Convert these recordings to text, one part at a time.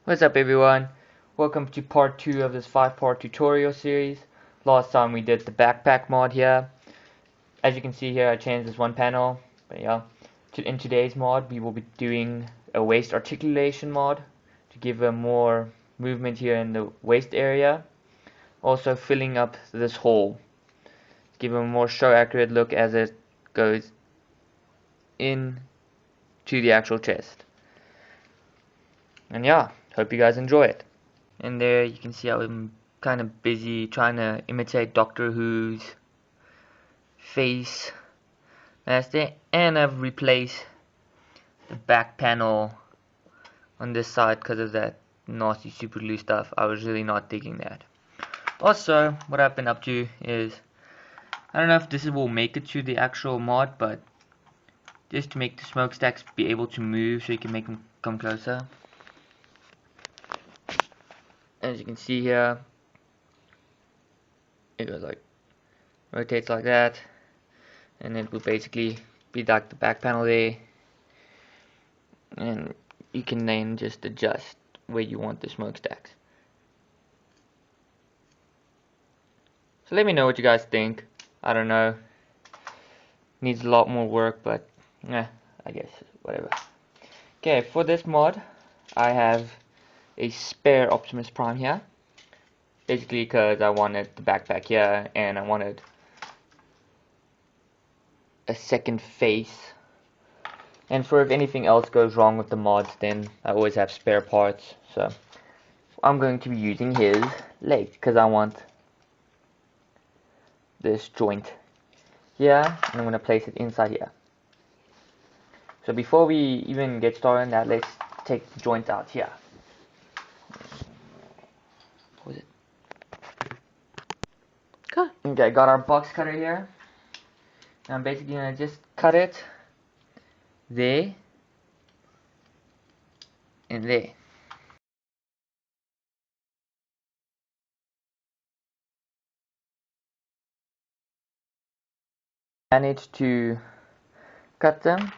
What's up everyone? Welcome to part 2 of this 5-part tutorial series. Last time we did the backpack mod here. As you can see here, I changed this one panel. But yeah, in today's mod we will be doing a waist articulation mod to give a more movement here in the waist area. Also filling up this hole. Give a more show accurate look as it goes in to the actual chest. And yeah, hope you guys enjoy it. And there you can see I'm kind of busy trying to imitate Doctor Who's face master, and I've replaced the back panel on this side because of that nasty super glue stuff. I was really not digging that. Also, what I've been up to is, I don't know if this will make it to the actual mod, but just to make the smokestacks be able to move so you can make them come closer. As you can see here, it goes like, rotates like that, and it will basically be like the back panel there, and you can then just adjust where you want the smokestacks. So let me know what you guys think. I don't know, needs a lot more work, but I guess whatever. Okay, for this mod I have a spare Optimus Prime here, basically because I wanted the backpack here and I wanted a second face, and for if anything else goes wrong with the mods, then I always have spare parts. So I'm going to be using his leg because I want this joint here, and I'm going to place it inside here. So before we even get started on that, let's take the joint out here. What was it? Good. Okay, got our box cutter here. I'm basically going to just cut it there and there. Managed to cut them.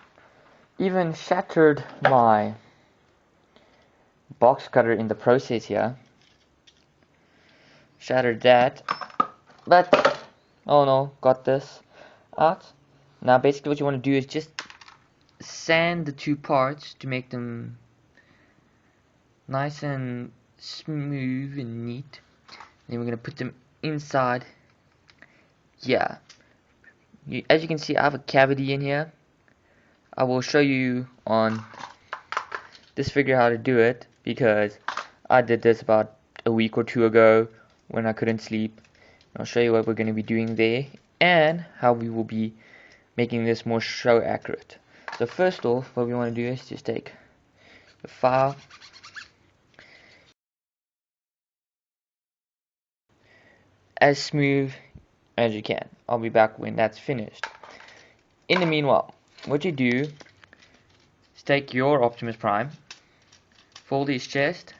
Even shattered my box cutter in the process here. Shattered that. But, oh no, got this out. Now basically what you want to do is just sand the two parts to make them nice and smooth and neat. Then we're going to put them inside. Yeah. As you can see, I have a cavity in here. I will show you on this figure how to do it, because I did this about a week or two ago when I couldn't sleep. I'll show you what we're going to be doing there and how we will be making this more show accurate. So first off, what we want to do is just take the file, as smooth as you can. I'll be back when that's finished. In the meanwhile, what you do is take your Optimus Prime, fold his chest,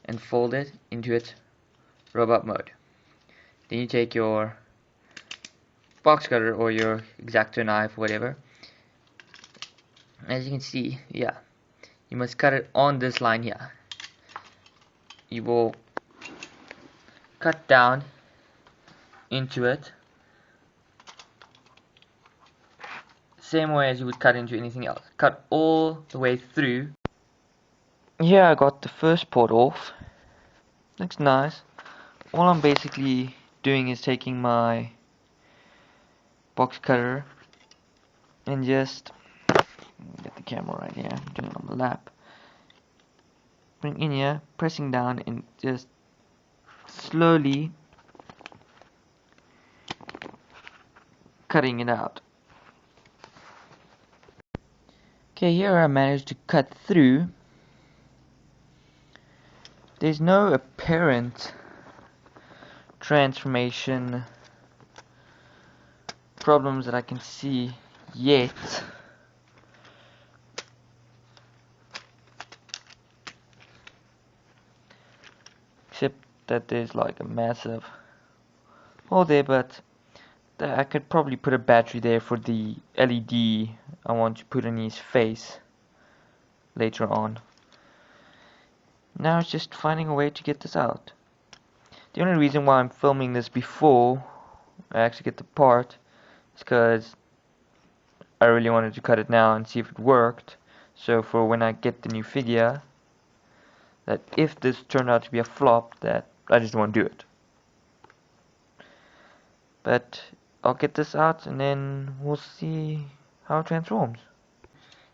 and fold it into its robot mode. Then you take your box cutter or your exacto knife, whatever. As you can see, yeah, you must cut it on this line here. You will cut down into it same way as you would cut into anything else. Cut all the way through. Here I got the first port off. Looks nice. All I'm basically doing is taking my box cutter and just get the camera right here, I'm doing it on the lap. Bring in here, pressing down and just slowly cutting it out. Okay, here I managed to cut through. There's no apparent transformation problems that I can see yet. Except that there's like a massive hole there, but I could probably put a battery there for the LED I want to put on his face later on. Now it's just finding a way to get this out. The only reason why I'm filming this before I actually get the part is because I really wanted to cut it now and see if it worked. So for when I get the new figure, that if this turned out to be a flop, that I just won't do it. But I'll get this out and then we'll see how it transforms.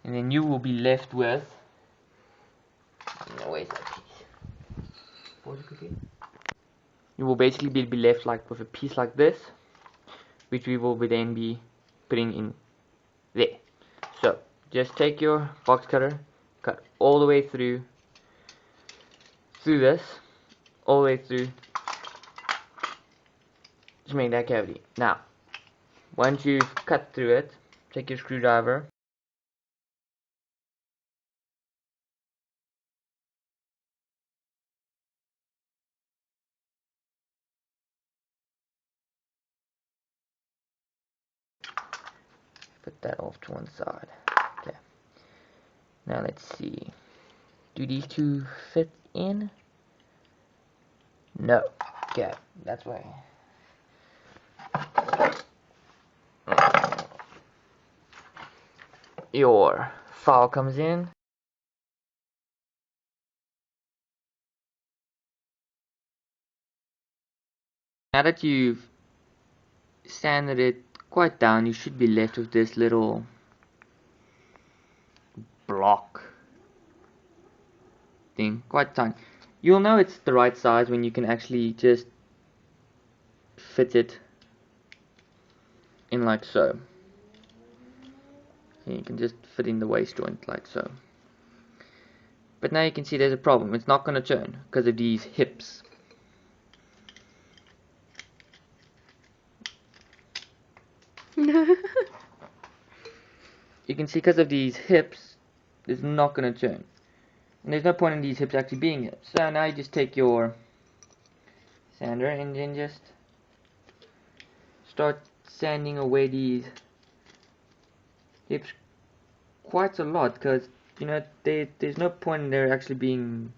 And then you will be left with... No, where's that piece? Pause it quickly. You will basically be left like with a piece like this, which we will then be putting in there. So just take your box cutter, cut all the way through this, all the way through, to make that cavity. Now, once you've cut through it, take your screwdriver, put that off to one side. Okay. Now let's see. Do these two fit in? No. Okay, that's why. Your file comes in. Now that you've sanded it quite down, you should be left with this little block thing, quite tiny. You'll know it's the right size when you can actually just fit it in like so. And you can just fit in the waist joint like so. But now you can see there's a problem. It's not going to turn because of these hips. You can see because of these hips, it's not going to turn. And there's no point in these hips actually being here. So now you just take your sander and then just start sanding away these hips quite a lot, because you know there's no point in there actually being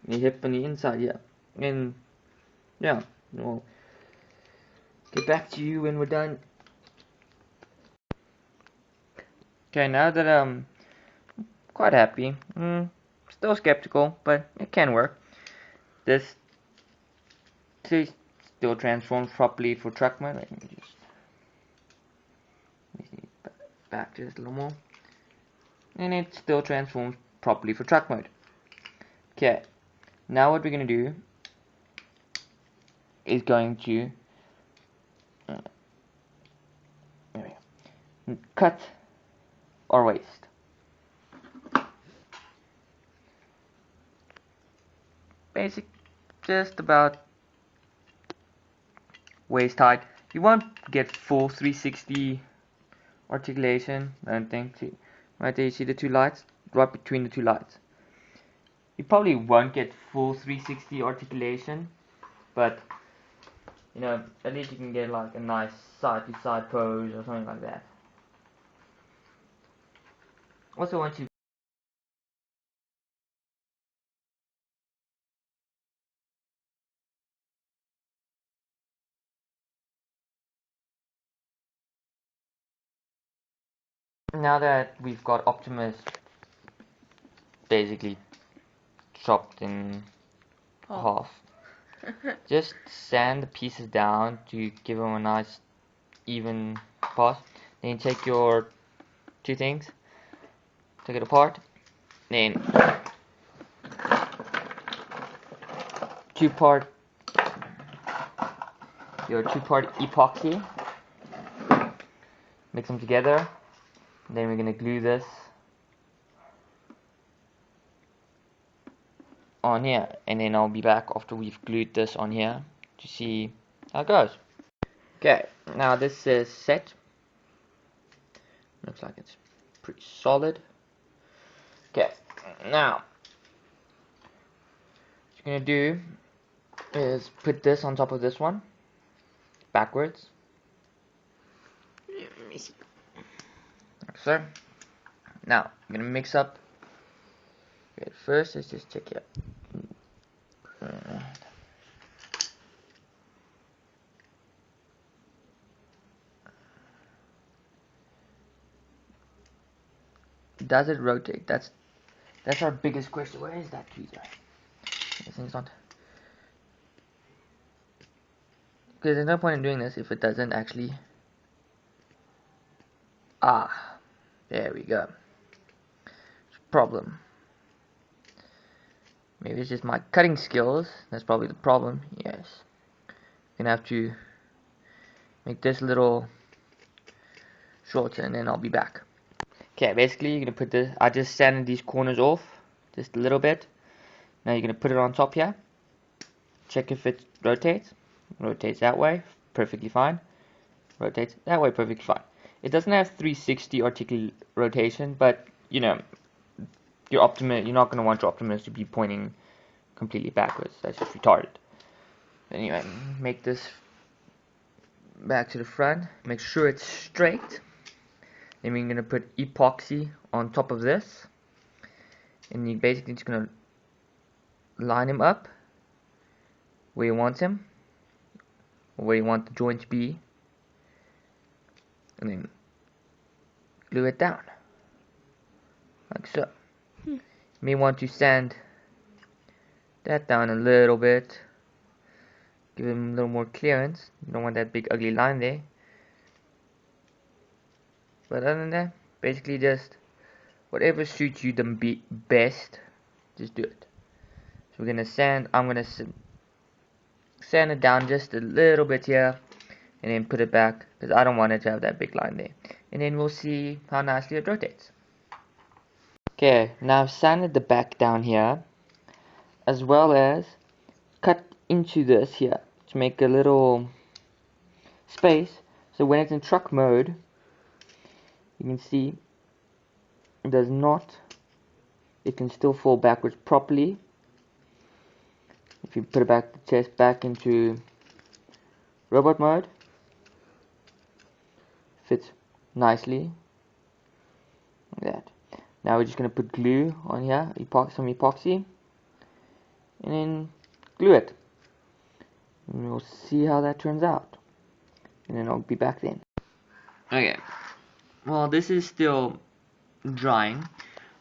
a hip on the inside here. And yeah, we'll get back to you when we're done. Okay, now that I'm quite happy, still skeptical, but it can work. This still transforms properly for truck mode. Let me just back just a little more. And it still transforms properly for truck mode. Okay, now what we're going to do is going to cut our waist. Basic, just about waist height. You won't get full 360 articulation, I don't think. See, right there you see the two lights? Right between the two lights. You probably won't get full 360 articulation, but you know, at least you can get like a nice side-to-side pose or something like that. Also, once you now that we've got Optimus basically chopped in half, just sand the pieces down to give them a nice even pass. Then you take your two things, take it apart, then your two-part epoxy, mix them together. Then we're gonna glue this on here, and then I'll be back after we've glued this on here to see how it goes. Okay, now this is set. Looks like it's pretty solid. Okay, now what you're gonna do is put this on top of this one backwards. Let me see. Like so. Now I'm gonna mix up. Okay, first let's just check it out. does it rotate? That's our biggest question. Where is that tweezer? This thing's not. Because there's no point in doing this if it doesn't actually. Ah, there we go. Problem. Maybe it's just my cutting skills. That's probably the problem. Yes. Gonna have to make this a little shorter, and then I'll be back. Okay, basically you're gonna put this. I just sanded these corners off just a little bit. Now you're gonna put it on top here. Check if it rotates. Rotates that way, perfectly fine. Rotates that way, perfectly fine. It doesn't have 360 articulate rotation, but you know, you're not going to want your Optimus to be pointing completely backwards. That's just retarded. Anyway, make this back to the front. Make sure it's straight. Then we're going to put epoxy on top of this, and you're basically just going to line him up where you want him, or where you want the joint to be, and then glue it down like so. You may want to sand that down a little bit, give him a little more clearance. You don't want that big ugly line there. But other than that, basically just whatever suits you the best, just do it. So we're gonna sand. I'm gonna sand it down just a little bit here, and then put it back because I don't want it to have that big line there. And then we'll see how nicely it rotates. Okay, now I've sanded the back down here, as well as cut into this here to make a little space, so when it's in truck mode, you can see it does not, it can still fall backwards properly. If you put it back, the chest back into robot mode, fits nicely like that. Now we're just going to put glue on here, some epoxy, and then glue it. And we'll see how that turns out. And then I'll be back then. Okay, well this is still drying.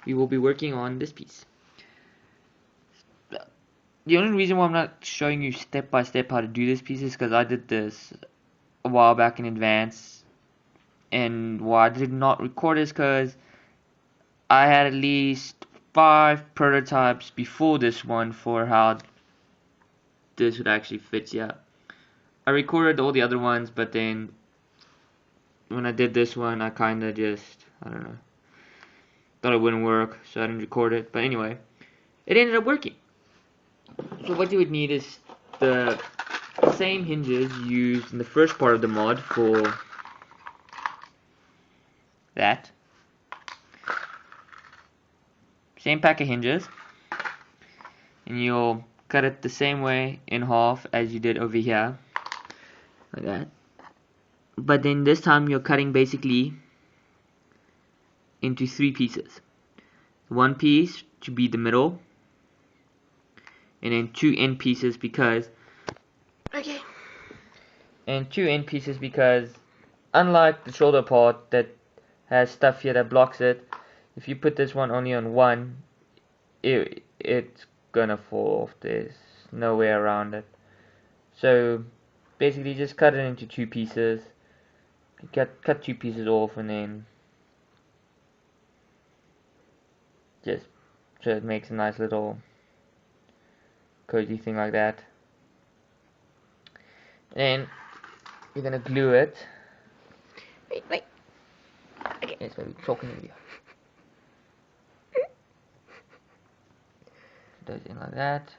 We will be working on this piece. The only reason why I'm not showing you step by step how to do this piece is because I did this a while back in advance. And why I did not record this because I had at least 5 prototypes before this one for how this would actually fit. Yeah, I recorded all the other ones, but then when I did this one, I kinda just, I don't know, thought it wouldn't work, so I didn't record it. But anyway, it ended up working. So what you would need is the same hinges used in the first part of the mod for that. Same pack of hinges, and you'll cut it the same way in half as you did over here, like that. But then this time you're cutting basically into 3 pieces. One piece to be the middle, and then 2 end pieces because unlike the shoulder part that has stuff here that blocks it, if you put this one only on one, it's gonna fall off. There's no way around it. So basically just cut it into 2 pieces. Cut 2 pieces off, and then just so it makes a nice little cozy thing like that. And you're gonna glue it. Wait. Okay. It's gonna be talking to you. Does it like that.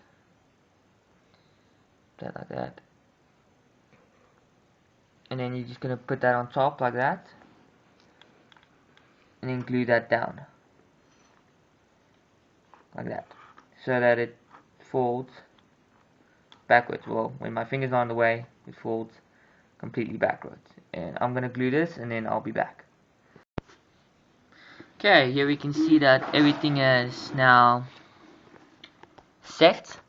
That like that. And then you're just gonna put that on top like that. And then glue that down. Like that. So that it folds backwards. Well, when my finger's on the way, it folds completely backwards. And I'm gonna glue this, and then I'll be back. Okay, here we can see that everything is now set.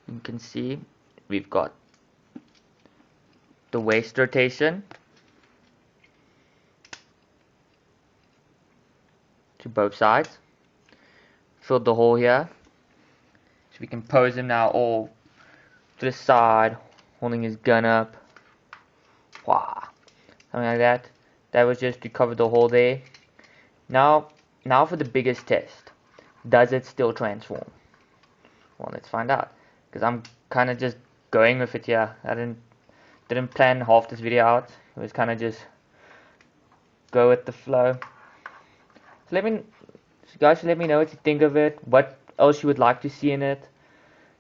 You can see we've got the waist rotation, to both sides. Filled the hole here. So we can pose him now all to the side, holding his gun up. Wow. Something like that. That was just to cover the hole there. Now for the biggest test. Does it still transform? Well, let's find out. Because I'm kind of just going with it here. I didn't plan half this video out. It was kind of just go with the flow. So guys, let me know what you think of it. What else you would like to see in it.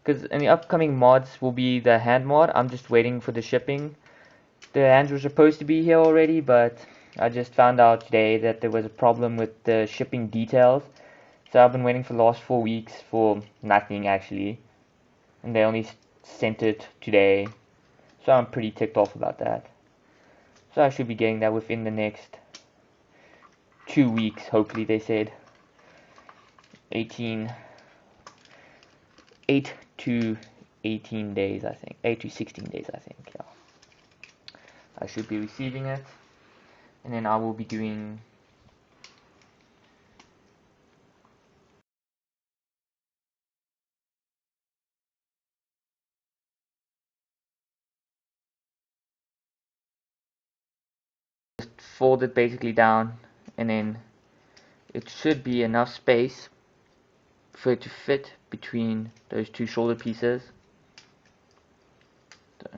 Because in the upcoming mods will be the hand mod. I'm just waiting for the shipping. The hands were supposed to be here already, but I just found out today that there was a problem with the shipping details. So I've been waiting for the last 4 weeks for nothing actually. And they only sent it today. So I'm pretty ticked off about that. So I should be getting that within the next 2 weeks, hopefully. They said 8 to 18 days, I think. 8 to 16 days, I think. Yeah. I should be receiving it. And then I will be doing just fold it basically down, and then it should be enough space for it to fit between those two shoulder pieces. So.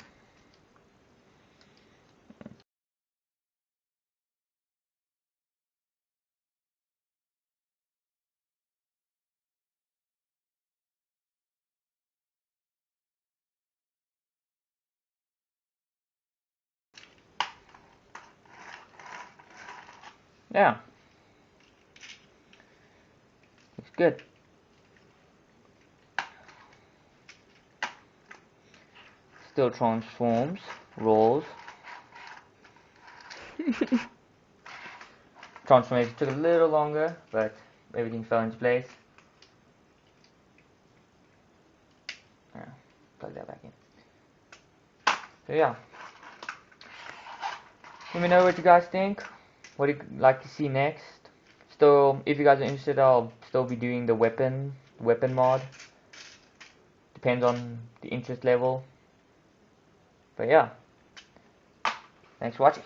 Yeah, looks good. Still transforms, rolls. Transformation took a little longer, but everything fell into place. Yeah, plug that back in. So yeah, let me know what you guys think. What do you like to see next? Still, if you guys are interested, I'll still be doing the weapon mod. Depends on the interest level. But yeah, thanks for watching.